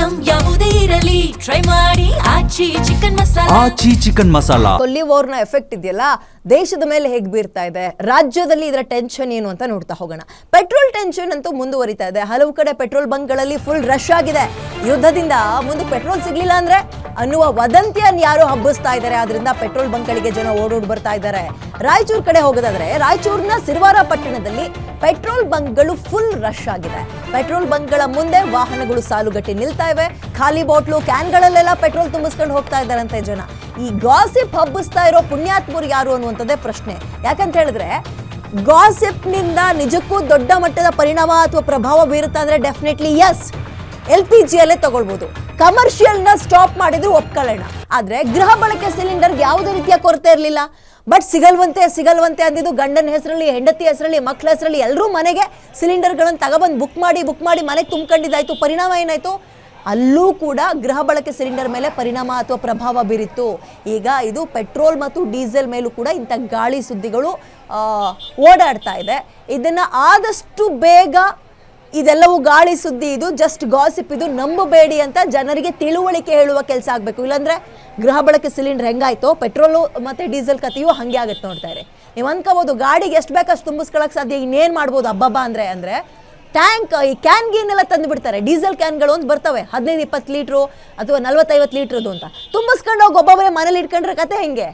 Item ಯಾವುದೇ ಇರಲಿ try ಮಾಡಿ ಆಚಿ ಚಿಕನ್ ಮಸಾಲಾ. ಕೊಲ್ಲಿ ವಾರ್ನ ಎಫೆಕ್ಟ್ ಇದೆಯಲ್ಲ ದೇಶದ ಮೇಲೆ ಹೇಗೆ ಬೀರ್ತಾ ಇದೆ, ರಾಜ್ಯದಲ್ಲಿ ಇದರ ಟೆನ್ಷನ್ ಏನು ಅಂತ ನೋಡ್ತಾ ಹೋಗೋಣ. ಪೆಟ್ರೋಲ್ ಟೆನ್ಷನ್ ಅಂತೂ ಮುಂದುವರಿತಾ ಇದೆ. ಹಲವು ಕಡೆ ಪೆಟ್ರೋಲ್ ಬಂಕ್ಗಳಲ್ಲಿ ಫುಲ್ ರಶ್ ಆಗಿದೆ. ಯುದ್ಧದಿಂದ ಮುಂದೆ ಪೆಟ್ರೋಲ್ ಸಿಗ್ಲಿಲ್ಲ ಅಂದ್ರೆ ಅನ್ನುವ ವದಂತಿಯನ್ನು ಯಾರೋ ಹಬ್ಬಿಸ್ತಾ ಇದ್ದಾರೆ. ಆದ್ರಿಂದ ಪೆಟ್ರೋಲ್ ಬಂಕ್ಗಳಿಗೆ ಜನ ಓಡೋಡ್ ಬರ್ತಾ ಇದ್ದಾರೆ. ರಾಯಚೂರು ಕಡೆ ಹೋಗೋದಾದ್ರೆ ರಾಯಚೂರಿನ ಸಿರ್ವಾರ ಪಟ್ಟಣದಲ್ಲಿ ಪೆಟ್ರೋಲ್ ಬಂಕ್ಗಳು ಫುಲ್ ರಶ್ ಆಗಿದೆ. ಪೆಟ್ರೋಲ್ ಬಂಕ್ಗಳ ಮುಂದೆ ವಾಹನಗಳು ಸಾಲುಗಟ್ಟಿ ನಿಲ್ತಾ ಇವೆ. ಖಾಲಿ ಬಾಟ್ಲು ಕ್ಯಾನ್ಗಳಲ್ಲೆಲ್ಲ ಪೆಟ್ರೋಲ್ ತುಂಬಿಸ್ಕೊಂಡು ಹೋಗ್ತಾ ಇದ್ದಾರಂತೆ ಜನ. ಈ ಗಾಸಿಪ್ ಹಬ್ಬಿಸ್ತಾ ಇರೋ ಪುಣ್ಯಾತ್ಮರು ಯಾರು ಅನ್ನುವಂಥದ್ದೇ ಪ್ರಶ್ನೆ. ಯಾಕಂತ ಹೇಳಿದ್ರೆ ಗಾಸಿಪ್ ನಿಂದ ನಿಜಕ್ಕೂ ದೊಡ್ಡ ಮಟ್ಟದ ಪರಿಣಾಮ ಅಥವಾ ಪ್ರಭಾವ ಬೀರುತ್ತಾ ಅಂದ್ರೆ ಡೆಫಿನೆಟ್ಲಿ ಎಸ್, LPG ಅಲ್ಲೇ ತಗೊಳ್ಬಹುದು. ಕಮರ್ಷಿಯಲ್ ನ ಸ್ಟಾಪ್ ಮಾಡಿದ್ರು ಒಪ್ಕೊಳ್ಳೋಣ. ಆದ್ರೆ ಗೃಹ ಬಳಕೆ ಸಿಲಿಂಡರ್ ಯಾವುದೇ ರೀತಿಯ ಕೊರತೆ ಇರಲಿಲ್ಲ. ಬಟ್ ಸಿಗಲ್ವಂತೆ ಅಂದಿದ್ದು ಗಂಡನ ಹೆಸರಲ್ಲಿ, ಹೆಂಡತಿ ಹೆಸರಲ್ಲಿ, ಮಕ್ಕಳ ಹೆಸರಲ್ಲಿ ಎಲ್ಲರೂ ಮನೆಗೆ ಸಿಲಿಂಡರ್ಗಳನ್ನು ತಗೊಬಂದು ಬುಕ್ ಮಾಡಿ ಮನೆಗೆ ತುಂಬಿಕೊಂಡಿದ್ದಾಯ್ತು. ಪರಿಣಾಮ ಏನಾಯ್ತು? ಅಲ್ಲೂ ಕೂಡ ಗೃಹ ಬಳಕೆ ಸಿಲಿಂಡರ್ ಮೇಲೆ ಪರಿಣಾಮ ಅಥವಾ ಪ್ರಭಾವ ಬೀರಿತ್ತು. ಈಗ ಇದು ಪೆಟ್ರೋಲ್ ಮತ್ತು ಡೀಸೆಲ್ ಮೇಲೂ ಕೂಡ ಇಂಥ ಗಾಳಿ ಸುದ್ದಿಗಳು ಓಡಾಡ್ತಾ ಇದೆ. ಇದನ್ನ ಆದಷ್ಟು ಬೇಗ ಇದೆಲ್ಲವೂ ಗಾಳಿ ಸುದ್ದಿ, ಇದು ಜಸ್ಟ್ ಗಾಸಿಪ್, ಇದು ನಂಬಬೇಡಿ ಅಂತ ಜನರಿಗೆ ತಿಳುವಳಿಕೆ ಹೇಳುವ ಕೆಲಸ ಆಗಬೇಕು. ಇಲ್ಲಾಂದ್ರೆ ಗೃಹ ಬಳಕೆ ಸಿಲಿಂಡರ್ ಹೆಂಗಾಯ್ತೋ ಪೆಟ್ರೋಲು ಮತ್ತೆ ಡೀಸೆಲ್ ಕಥೆಯೂ ಹಂಗೆ ಆಗುತ್ತೆ. ನೋಡ್ತಾ ಇರಿ, ನೀವು ಅನ್ಕೋಬಹುದು ಗಾಡಿಗೆ ಎಷ್ಟು ಬೇಕಷ್ಟು ತುಂಬಿಸ್ಕೊಳಕ್ ಸಾಧ್ಯ, ಇನ್ನೇನು ಮಾಡ್ಬೋದು ಹಬ್ಬಬ್ಬ ಅಂದ್ರೆ ಟ್ಯಾಂಕ್ ಈ ಕ್ಯಾನ್ ಗೀನೆಲ್ಲ ತಂದು ಬಿಡ್ತಾರೆ. ಡೀಸೆಲ್ ಕ್ಯಾನ್ಗಳು ಅಂತ ಬರ್ತವೆ 15-20 ಲೀಟ್ರು ಅಥವಾ 40-50 ಲೀಟ್ರದ್ದು ಅಂತ ತುಂಬಿಸ್ಕೊಂಡು ಹೋಗಿ ಒಬ್ಬೊಬ್ಬರೇ ಮನೇಲಿ ಇಟ್ಕೊಂಡ್ರೆ ಕತೆ ಹೆಂಗೆ?